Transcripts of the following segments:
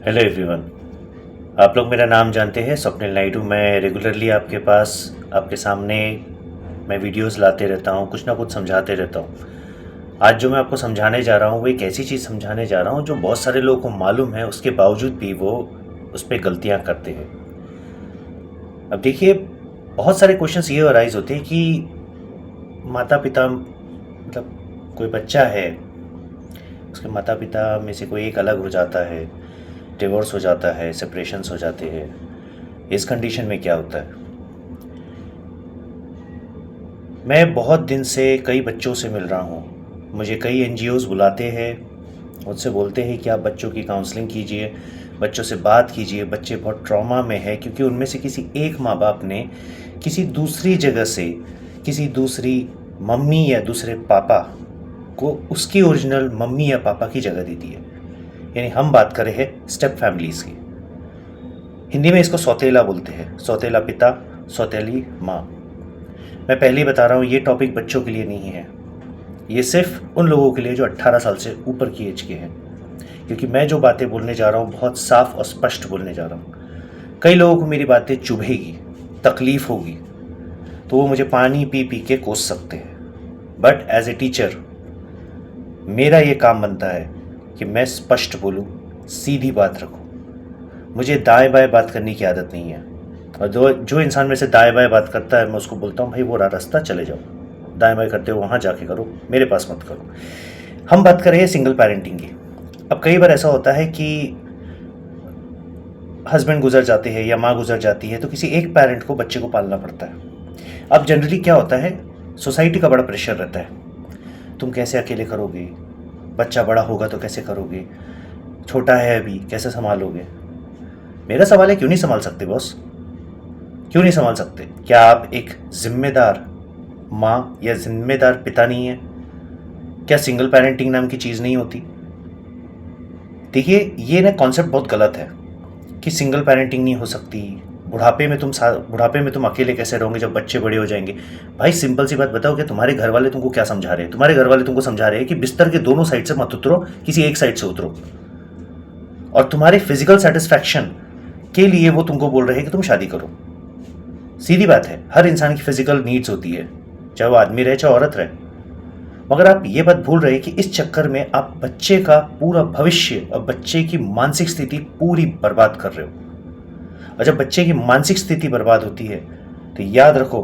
Hello everyone. आप लोग मेरा नाम जानते हैं, स्वप्निल नायडू। मैं रेगुलरली आपके पास, आपके सामने मैं वीडियोस लाते रहता हूँ, कुछ ना कुछ समझाते रहता हूँ। आज जो मैं आपको समझाने जा रहा हूँ वो एक ऐसी चीज़ समझाने जा रहा हूँ जो बहुत सारे लोगों को मालूम है, उसके बावजूद भी वो उस पर गलतियाँ करते हैं। अब देखिए, बहुत सारे क्वेश्चंस ये अराइज होते हैं कि माता पिता, मतलब कोई बच्चा है, उसके माता पिता में से कोई एक अलग हो जाता है, डिवोर्स हो जाता है, सेपरेशंस हो जाते हैं। इस कंडीशन में क्या होता है? मैं बहुत दिन से कई बच्चों से मिल रहा हूँ। मुझे कई एनजीओज़ बुलाते हैं, मुझसे बोलते हैं कि आप बच्चों की काउंसलिंग कीजिए, बच्चों से बात कीजिए। बच्चे बहुत ट्रॉमा में है क्योंकि उनमें से किसी एक माँ बाप ने किसी दूसरी जगह से किसी दूसरी मम्मी या दूसरे पापा को उसकी ओरिजिनल मम्मी या पापा की जगह दे दी है। यानी हम बात कर रहे हैं स्टेप फैमिलीज़ की। हिंदी में इसको सौतेला बोलते हैं, सौतेला पिता, सौतेली माँ। मैं पहले ही बता रहा हूँ, ये टॉपिक बच्चों के लिए नहीं है, ये सिर्फ उन लोगों के लिए जो 18 साल से ऊपर की एज के हैं। क्योंकि मैं जो बातें बोलने जा रहा हूँ बहुत साफ और स्पष्ट बोलने जा रहा हूँ। कई लोगों को मेरी बातें चुभेगी, तकलीफ होगी, तो वो मुझे पानी पी पी के कोस सकते हैं। बट एज ए टीचर मेरा ये काम बनता है कि मैं स्पष्ट बोलूँ, सीधी बात रखूँ। मुझे दाएं बाएं बात करने की आदत नहीं है। और जो इंसान मेरे से दाएं बाएं बात करता है, मैं उसको बोलता हूँ, भाई वो रास्ता चले जाओ, दाएं बाएं करते हो वहाँ जाके करो, मेरे पास मत करो। हम बात कर रहे हैं सिंगल पेरेंटिंग की। अब कई बार ऐसा होता है कि हस्बैंड गुजर जाते हैं या माँ गुजर जाती है, तो किसी एक पेरेंट को बच्चे को पालना पड़ता है। अब जनरली क्या होता है, सोसाइटी का बड़ा प्रेशर रहता है। तुम कैसे अकेले करोगे, बच्चा बड़ा होगा तो कैसे करोगे, छोटा है अभी, कैसे संभालोगे। मेरा सवाल है, क्यों नहीं संभाल सकते बॉस? क्यों नहीं संभाल सकते? क्या आप एक जिम्मेदार माँ या जिम्मेदार पिता नहीं है? क्या सिंगल पेरेंटिंग नाम की चीज़ नहीं होती? देखिए, ये ना कॉन्सेप्ट बहुत गलत है कि सिंगल पेरेंटिंग नहीं हो सकती, बुढ़ापे में तुम अकेले कैसे रहोगे जब बच्चे बड़े हो जाएंगे। भाई सिंपल सी बात बताओ कि तुम्हारे घर वाले तुमको क्या समझा रहे हैं? तुम्हारे घर वाले तुमको समझा रहे हैं कि बिस्तर के दोनों साइड से मत उतरो, किसी एक साइड से उतरो। और तुम्हारे फिजिकल सेटिस्फैक्शन के लिए वो तुमको बोल रहे हैं कि तुम शादी करो। सीधी बात है, हर इंसान की फिजिकल नीड्स होती है, चाहे वो आदमी रहे चाहे औरत रहे। मगर आप ये बात भूल रहे हैं कि इस चक्कर में आप बच्चे का पूरा भविष्य और बच्चे की मानसिक स्थिति पूरी बर्बाद कर रहे हो। और जब बच्चे की मानसिक स्थिति बर्बाद होती है तो याद रखो,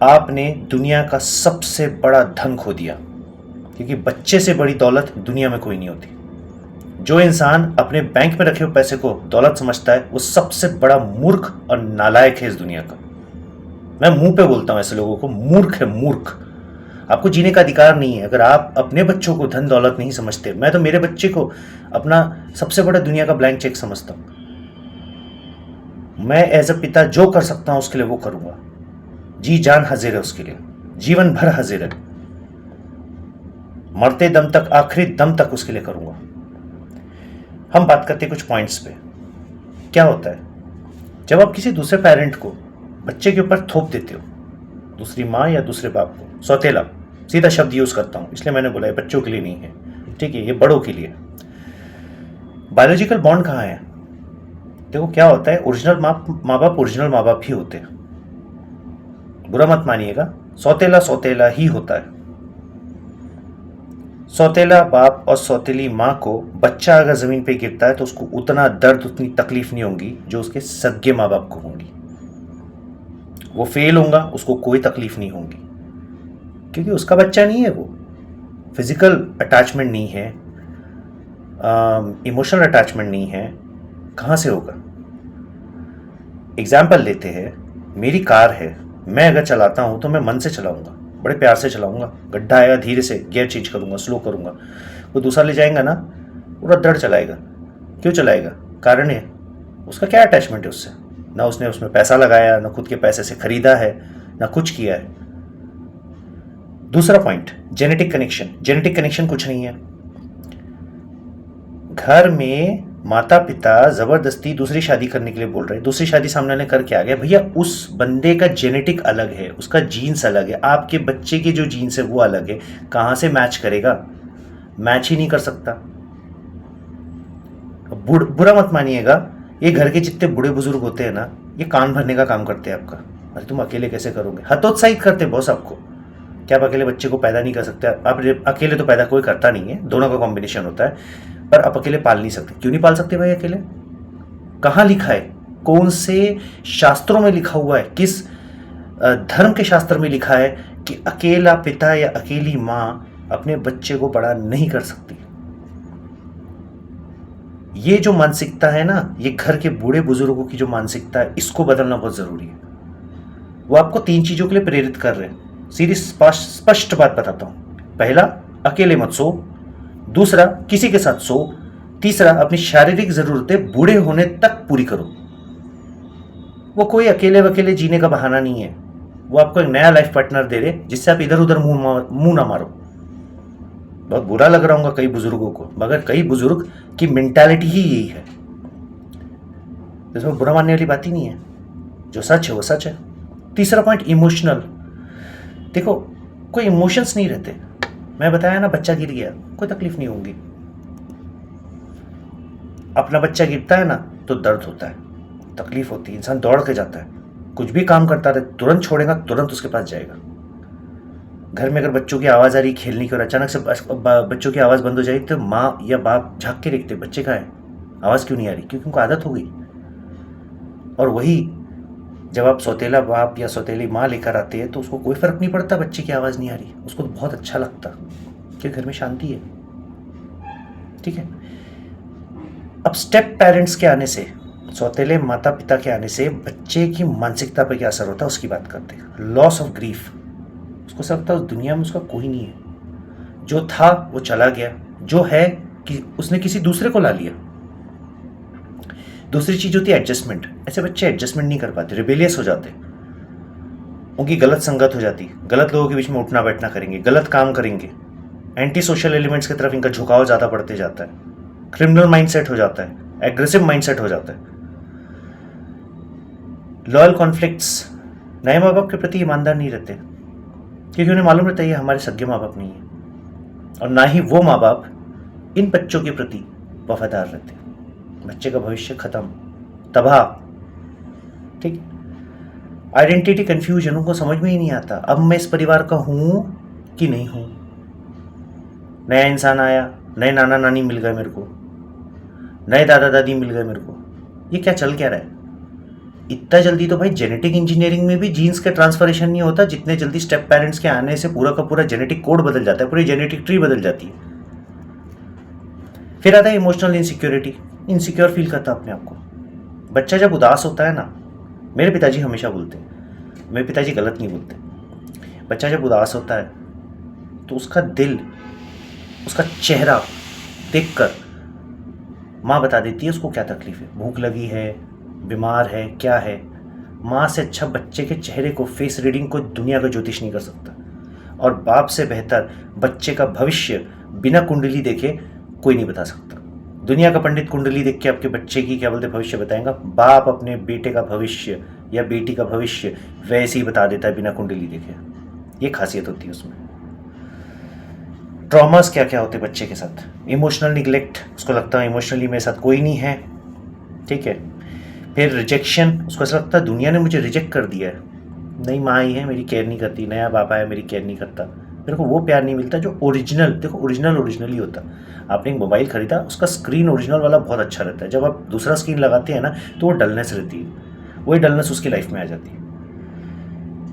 आपने दुनिया का सबसे बड़ा धन खो दिया। क्योंकि बच्चे से बड़ी दौलत दुनिया में कोई नहीं होती। जो इंसान अपने बैंक में रखे हुए पैसे को दौलत समझता है, वो सबसे बड़ा मूर्ख और नालायक है इस दुनिया का। मैं मुंह पे बोलता हूं ऐसे लोगों को, मूर्ख है, मूर्ख। आपको जीने का अधिकार नहीं है अगर आप अपने बच्चों को धन दौलत नहीं समझते। मैं तो मेरे बच्चे को अपना सबसे बड़ा दुनिया का ब्लैंक चेक समझता हूं। मैं एज अ पिता जो कर सकता हूं उसके लिए वो करूंगा। जी जान हाजिर है उसके लिए, जीवन भर हाजिर है, मरते दम तक, आखिरी दम तक उसके लिए करूंगा। हम बात करते हैं कुछ पॉइंट्स पे। क्या होता है जब आप किसी दूसरे पेरेंट को बच्चे के ऊपर थोप देते हो, दूसरी माँ या दूसरे बाप को, सौतेला सीधा शब्द यूज करता हूं इसलिए मैंने बोला है, बच्चों के लिए नहीं है, ठीक है, ये बड़ों के लिए। बायोलॉजिकल बॉन्ड कहाँ है? देखो क्या होता है, ओरिजिनल माँ बाप ओरिजिनल माँ बाप ही होते हैं। बुरा मत मानिएगा, सौतेला सौतेला ही होता है। सौतेला बाप और सौतेली माँ को बच्चा अगर जमीन पे गिरता है तो उसको उतना दर्द, उतनी तकलीफ नहीं होगी जो उसके सगे माँ बाप को होंगी। वो फेल होगा, उसको कोई तकलीफ नहीं होगी क्योंकि उसका बच्चा नहीं है। वो फिजिकल अटैचमेंट नहीं है, इमोशनल अटैचमेंट नहीं है, कहाँ से होगा? एग्जाम्पल लेते हैं, मेरी कार है, मैं अगर चलाता हूँ तो मैं मन से चलाऊंगा, बड़े प्यार से चलाऊंगा। गड्ढा आएगा धीरे से गियर चेंज करूंगा, स्लो करूंगा। वो दूसरा ले जाएगा ना, पूरा दर्द चलाएगा। क्यों चलाएगा? कारण है, उसका क्या अटैचमेंट है उससे? ना उसने उसमें पैसा लगाया, ना खुद के पैसे से खरीदा है, ना कुछ किया है। दूसरा point, genetic connection. Genetic connection कुछ नहीं है। घर में माता पिता जबरदस्ती दूसरी शादी करने के लिए बोल रहे हैं, दूसरी शादी सामने वाले करके आ गया, भैया उस बंदे का जेनेटिक अलग है, उसका जीन्स अलग है, आपके बच्चे के जो जीन्स है वो अलग है। कहाँ से मैच करेगा? मैच ही नहीं कर सकता। बुरा मत मानिएगा, ये घर के जितने बूढ़े बुजुर्ग होते हैं ना, ये कान भरने का काम करते हैं आपका। अरे तुम अकेले कैसे करोगे, हतोत्साहित करते बॉस आपको। क्या आप अकेले बच्चे को पैदा नहीं कर सकते? आप अकेले तो पैदा कोई करता नहीं है, दोनों का कॉम्बिनेशन होता है, पर आप अकेले पाल नहीं सकते। क्यों नहीं पाल सकते भाई अकेले? कहाँ लिखा है, कौन से शास्त्रों में लिखा हुआ है, किस धर्म के शास्त्र में लिखा है कि अकेला पिता या अकेली माँ अपने बच्चे को बड़ा नहीं कर सकती? ये जो मानसिकता है ना, ये घर के बूढ़े बुजुर्गों की जो मानसिकता है, इसको बदलना बहुत जरूरी है। वो आपको 3 चीजों के लिए प्रेरित कर रहे हैं। सीधी स्पष्ट बात बताता हूं। पहला, अकेले मत सो। दूसरा, किसी के साथ सो। तीसरा, अपनी शारीरिक जरूरतें बूढ़े होने तक पूरी करो। वो कोई अकेले वकेले जीने का बहाना नहीं है, वो आपको एक नया लाइफ पार्टनर दे रहे जिससे आप इधर उधर मुंह ना मारो। बहुत बुरा लग रहा होगा कई बुजुर्गों को, मगर कई बुजुर्ग की मेंटालिटी ही यही है। इसमें बुरा मानने वाली बात ही नहीं है, जो सच है वो सच है। तीसरा पॉइंट, इमोशनल। देखो, कोई इमोशंस नहीं रहते। मैं बताया ना, बच्चा गिर गया, कोई तकलीफ नहीं होगी। अपना बच्चा गिरता है ना तो दर्द होता है, तकलीफ होती है, इंसान दौड़ के जाता है। कुछ भी काम करता रहे, तुरंत छोड़ेगा, तुरंत उसके पास जाएगा। घर में अगर बच्चों की आवाज़ आ रही खेलने की और अचानक से बच्चों की आवाज़ बंद हो जाएगी तो माँ या बाप झाँक के देखते, बच्चे कहाँ है, आवाज़ क्यों नहीं आ रही? क्योंकि उनको आदत हो गई। और वही जब आप सौतेला बाप या सौतेली माँ लेकर आते हैं तो उसको कोई फर्क नहीं पड़ता बच्चे की आवाज़ नहीं आ रही, उसको तो बहुत अच्छा लगता कि घर में शांति है। ठीक है। अब स्टेप पेरेंट्स के आने से, सौतेले माता पिता के आने से बच्चे की मानसिकता पर क्या असर होता है उसकी बात करते हैं। Loss of grief. उसको सब लगता है उस दुनिया में उसका कोई नहीं है, जो था वो चला गया, जो है कि उसने किसी दूसरे को ला लिया। दूसरी चीज होती है एडजस्टमेंट। ऐसे बच्चे एडजस्टमेंट नहीं कर पाते, रिबेलियस हो जाते, उनकी गलत संगत हो जाती, गलत लोगों के बीच में उठना बैठना करेंगे, गलत काम करेंगे, एंटी सोशल एलिमेंट्स की तरफ इनका झुकाव ज़्यादा बढ़ते जाता है, क्रिमिनल माइंडसेट हो जाता है, एग्रेसिव माइंडसेट हो जाता है। Loyal conflicts. नए माँ बाप के प्रति ईमानदार नहीं रहते क्योंकि उन्हें मालूम रहता है ये हमारे सगे माँ बाप नहीं है, और ना ही वो माँ बाप इन बच्चों के प्रति वफादार रहते। बच्चे का भविष्य खत्म, तबाह। ठीक। आइडेंटिटी कंफ्यूजन, उनको समझ में ही नहीं आता अब मैं इस परिवार का हूं कि नहीं हूं। नया इंसान आया, नए नाना नानी मिल गए मेरे को, नए दादा दादी मिल गए मेरे को, ये क्या चल क्या रहा है? इतना जल्दी तो भाई जेनेटिक इंजीनियरिंग में भी जीन्स का ट्रांसफरेशन नहीं होता जितने जल्दी स्टेप पेरेंट्स के आने से पूरा का पूरा जेनेटिक कोड बदल जाता है, पूरी जेनेटिक ट्री बदल जाती है। फिर आता है इमोशनल इनसिक्योरिटी। इनसिक्योर फील करता अपने आप को। बच्चा जब उदास होता है ना, मेरे पिताजी हमेशा बोलते हैं, मेरे पिताजी गलत नहीं बोलते, बच्चा जब उदास होता है तो उसका दिल, उसका चेहरा देखकर माँ बता देती है उसको क्या तकलीफ है, भूख लगी है, बीमार है, क्या है। माँ से अच्छा बच्चे के चेहरे को, फेस रीडिंग को दुनिया का ज्योतिष नहीं कर सकता, और बाप से बेहतर बच्चे का भविष्य बिना कुंडली देखे कोई नहीं बता सकता। दुनिया का पंडित कुंडली देख के आपके बच्चे की क्या बोलते भविष्य बताएगा, बाप अपने बेटे का भविष्य या बेटी का भविष्य वैसे ही बता देता है बिना कुंडली देखे। ये खासियत होती है उसमें। ट्रॉमास क्या क्या होते हैं बच्चे के साथ। इमोशनल निगलेक्ट, उसको लगता है इमोशनली मेरे साथ कोई नहीं है। ठीक है। फिर रिजेक्शन, उसको ऐसा लगता है दुनिया ने मुझे रिजेक्ट कर दिया है, नई माँ आई है मेरी केयर नहीं करती, नया बाप आया मेरी केयर नहीं करता, मेरे को वो प्यार नहीं मिलता जो ओरिजिनल। देखो, ओरिजिनल ही होता। आपने एक मोबाइल खरीदा, उसका स्क्रीन ओरिजिनल वाला बहुत अच्छा रहता है, जब आप दूसरा स्क्रीन लगाते हैं ना तो वो डलनेस रहती है, वही डलनेस उसकी लाइफ में आ जाती है।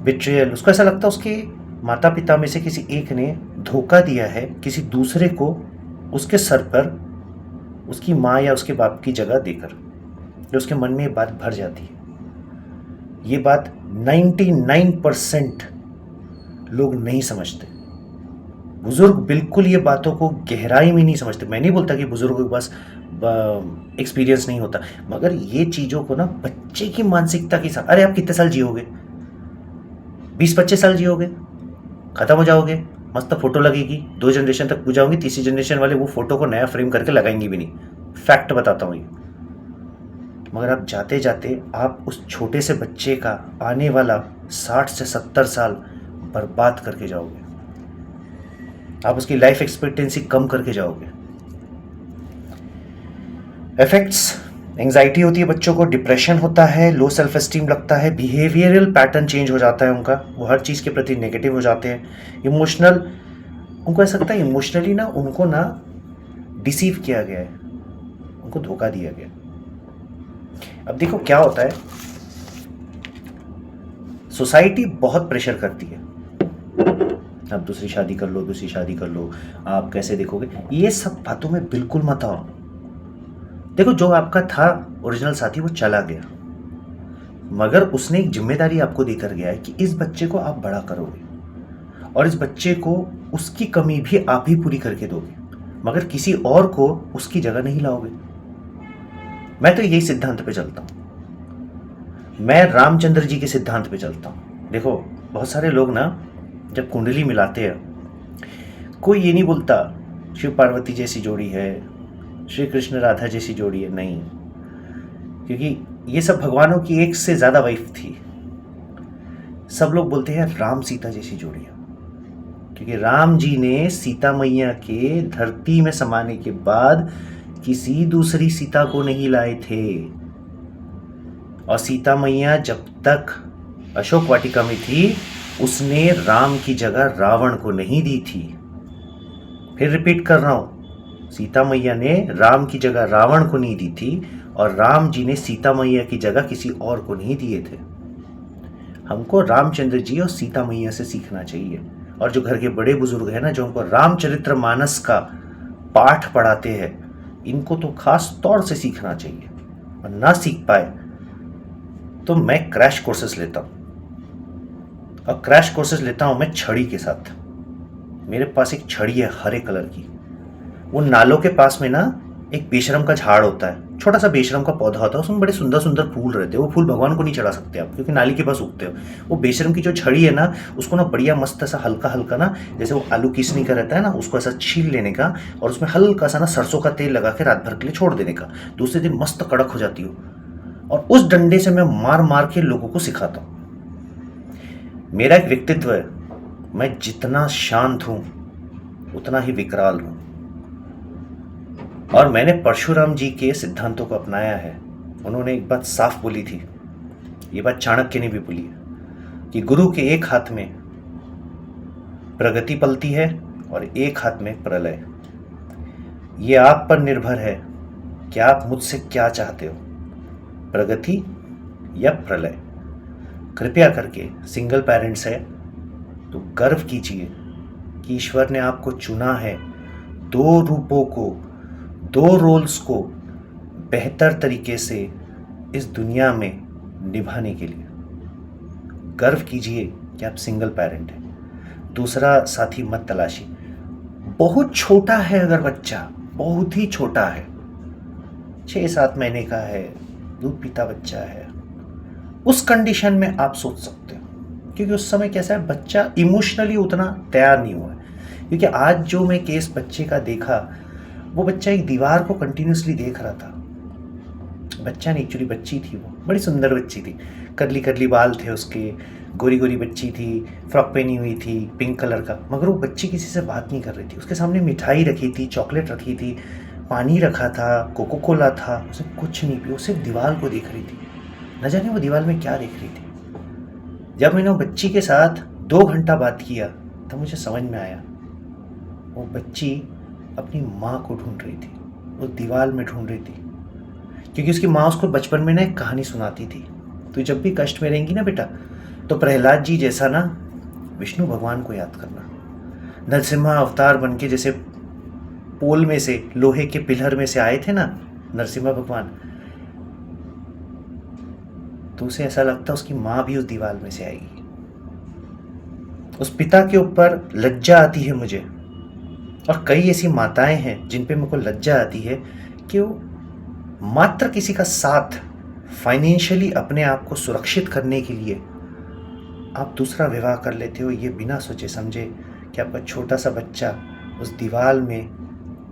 बिट्रेयल, उसको ऐसा लगता है उसके माता पिता में से किसी एक ने धोखा दिया है किसी दूसरे को, उसके सर पर उसकी माँ या उसके बाप की जगह देकर, जो उसके मन में ये बात भर जाती है। ये बात 99% लोग नहीं समझते। बुजुर्ग बिल्कुल ये बातों को गहराई में नहीं समझते। मैं नहीं बोलता कि बुजुर्गों के पास एक्सपीरियंस नहीं होता, मगर ये चीज़ों को ना बच्चे की मानसिकता के साथ, अरे आप कितने साल जियोगे, 20-25 साल जियोगे, खत्म हो जाओगे, मस्त फोटो लगेगी, 2 जनरेशन तक पूजा होगी, तीसरी जनरेशन वाले वो फोटो को नया फ्रेम करके लगाएंगे भी नहीं। फैक्ट बताता हूँ ये। मगर आप जाते जाते आप उस छोटे से बच्चे का आने वाला 60 से 70 साल बर्बाद करके जाओगे, आप उसकी लाइफ एक्सपेक्टेंसी कम करके जाओगे। इफेक्ट्स, एंजाइटी होती है बच्चों को, डिप्रेशन होता है, लो सेल्फ एस्टीम लगता है, बिहेवियरल पैटर्न चेंज हो जाता है उनका, वो हर चीज़ के प्रति नेगेटिव हो जाते हैं, इमोशनल, उनको ऐसा लगता है इमोशनली ना उनको ना डिसीव किया गया है, उनको धोखा दिया गया। अब देखो क्या होता है, सोसाइटी बहुत प्रेशर करती है, आप दूसरी शादी कर लो, दूसरी शादी कर लो, आप कैसे देखोगे, ये सब बातों में बिल्कुल मत आओ। देखो जो आपका था ओरिजिनल साथी वो चला गया, मगर उसने एक जिम्मेदारी आपको देकर गया है कि इस बच्चे को आप बड़ा करोगे और इस बच्चे को उसकी कमी भी आप ही पूरी करके दोगे, मगर किसी और को उसकी जगह नहीं लाओगे। मैं तो यही सिद्धांत पे चलता हूं, मैं रामचंद्र जी के सिद्धांत पे चलता हूं। देखो बहुत सारे लोग ना जब कुंडली मिलाते हैं, कोई ये नहीं बोलता शिव पार्वती जैसी जोड़ी है, श्री कृष्ण राधा जैसी जोड़ी है, नहीं, क्योंकि ये सब भगवानों की एक से ज्यादा वाइफ थी। सब लोग बोलते हैं राम सीता जैसी जोड़ी है, क्योंकि राम जी ने सीता मैया के धरती में समाने के बाद किसी दूसरी सीता को नहीं लाए थे, और सीता मैया जब तक अशोक वाटिका में थी उसने राम की जगह रावण को नहीं दी थी। फिर रिपीट कर रहा हूं, सीता मैया ने राम की जगह रावण को नहीं दी थी, और राम जी ने सीता मैया की जगह किसी और को नहीं दिए थे। हमको रामचंद्र जी और सीता मैया से सीखना चाहिए, और जो घर के बड़े बुजुर्ग हैं ना, जो हमको रामचरितमानस का पाठ पढ़ाते हैं, इनको तो खास तौर से सीखना चाहिए। और ना सीख पाए तो मैं क्रैश कोर्सेस लेता हूं, और क्रैश कोर्सेस लेता हूं मैं छड़ी के साथ। मेरे पास एक छड़ी है हरे कलर की, वो नालों के पास में ना एक बेशरम का झाड़ होता है, छोटा सा बेशरम का पौधा होता है, उसमें बड़े सुंदर सुंदर फूल रहते हैं। वो फूल भगवान को नहीं चढ़ा सकते आप, क्योंकि नाली के पास उगते हो। वो बेशरम की जो छड़ी है ना, उसको ना बढ़िया मस्त सा हल्का हल्का ना, जैसे वो आलू किसनी का रहता है ना, उसको ऐसा छील लेने का, और उसमें हल्का सा ना सरसों का तेल लगा के रात भर के लिए छोड़ देने का, दूसरे दिन मस्त कड़क हो जाती हो। और उस डंडे से मैं मार मार के लोगों को सिखाता हूँ। मेरा एक व्यक्तित्व है, मैं जितना शांत हूं उतना ही विकराल हूं, और मैंने परशुराम जी के सिद्धांतों को अपनाया है। उन्होंने एक बात साफ बोली थी, ये बात चाणक्य ने भी बोली है, कि गुरु के एक हाथ में प्रगति पलती है और एक हाथ में प्रलय। ये आप पर निर्भर है कि आप मुझसे क्या चाहते हो, प्रगति या प्रलय। कृपया करके सिंगल पेरेंट्स है तो गर्व कीजिए कि ईश्वर ने आपको चुना है दो रूपों को, दो रोल्स को बेहतर तरीके से इस दुनिया में निभाने के लिए। गर्व कीजिए कि आप सिंगल पेरेंट हैं। दूसरा साथी मत तलाशी। बहुत छोटा है अगर बच्चा, बहुत ही छोटा है, 6-7 महीने का है, दूध पीता बच्चा है, उस कंडीशन में आप सोच सकते हो, क्योंकि उस समय कैसा है, बच्चा इमोशनली उतना तैयार नहीं हुआ है। क्योंकि आज जो मैं केस बच्चे का देखा, वो बच्चा एक दीवार को कंटिन्यूसली देख रहा था। बच्चा नहीं, एक्चुअली बच्ची थी, वो बड़ी सुंदर बच्ची थी, करली करली बाल थे उसके, गोरी गोरी बच्ची थी, फ्रॉक पहनी हुई थी पिंक कलर का, मगर वो बच्ची किसी से बात नहीं कर रही थी। उसके सामने मिठाई रखी थी, चॉकलेट रखी थी, पानी रखा था, कोको कोला था, उसे कुछ नहीं पिया, वो सिर्फ दीवार को देख रही थी। न जाने वो दीवार में क्या देख रही थी। जब मैंने वो बच्ची के साथ 2 घंटा बात किया तो मुझे समझ में आया, वो बच्ची अपनी माँ को ढूंढ रही थी, वो दीवार में ढूंढ रही थी। क्योंकि उसकी माँ उसको बचपन में ना एक कहानी सुनाती थी, तो जब भी कष्ट में रहेंगी ना बेटा, तो प्रहलाद जी जैसा ना विष्णु भगवान को याद करना। नरसिम्हा अवतार बन के जैसे पोल में से, लोहे के पिलर में से आए थे ना नरसिम्हा भगवान, तो उसे ऐसा लगता उसकी माँ भी उस दीवार में से आएगी। उस पिता के ऊपर लज्जा आती है मुझे, और कई ऐसी माताएं हैं जिन पे मुझको लज्जा आती है कि वो मात्र किसी का साथ, फाइनेंशियली अपने आप को सुरक्षित करने के लिए आप दूसरा विवाह कर लेते हो, ये बिना सोचे समझे कि आपका छोटा सा बच्चा उस दीवार में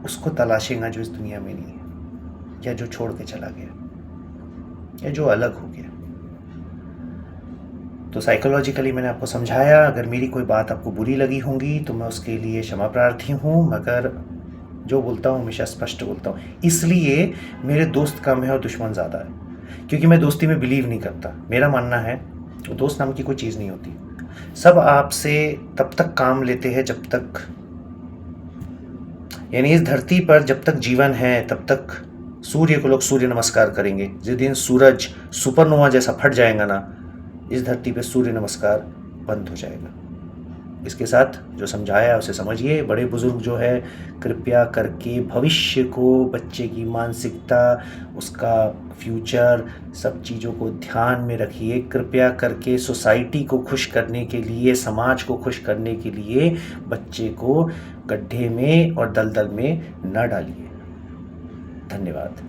उसको तलाशेगा जो इस दुनिया में नहीं है, या जो छोड़ के चला गया, या जो अलग हो गया। तो साइकोलॉजिकली मैंने आपको समझाया। अगर मेरी कोई बात आपको बुरी लगी होंगी तो मैं उसके लिए क्षमा प्रार्थी हूँ, मगर जो बोलता हूँ हमेशा स्पष्ट बोलता हूँ, इसलिए मेरे दोस्त कम है और दुश्मन ज़्यादा है, क्योंकि मैं दोस्ती में बिलीव नहीं करता। मेरा मानना है दोस्त नाम की कोई चीज़ नहीं होती। सब आपसे तब तक काम लेते हैं जब तक, यानी इस धरती पर जब तक जीवन है तब तक सूर्य को लोग सूर्य नमस्कार करेंगे। जिस दिन सूरज सुपरनोवा जैसा फट जाएगा ना, इस धरती पे सूर्य नमस्कार बंद हो जाएगा। इसके साथ जो समझाया उसे समझिए। बड़े बुजुर्ग जो है, कृपया करके भविष्य को, बच्चे की मानसिकता, उसका फ्यूचर, सब चीज़ों को ध्यान में रखिए। कृपया करके सोसाइटी को खुश करने के लिए, समाज को खुश करने के लिए बच्चे को गड्ढे में और दलदल में न डालिए। धन्यवाद।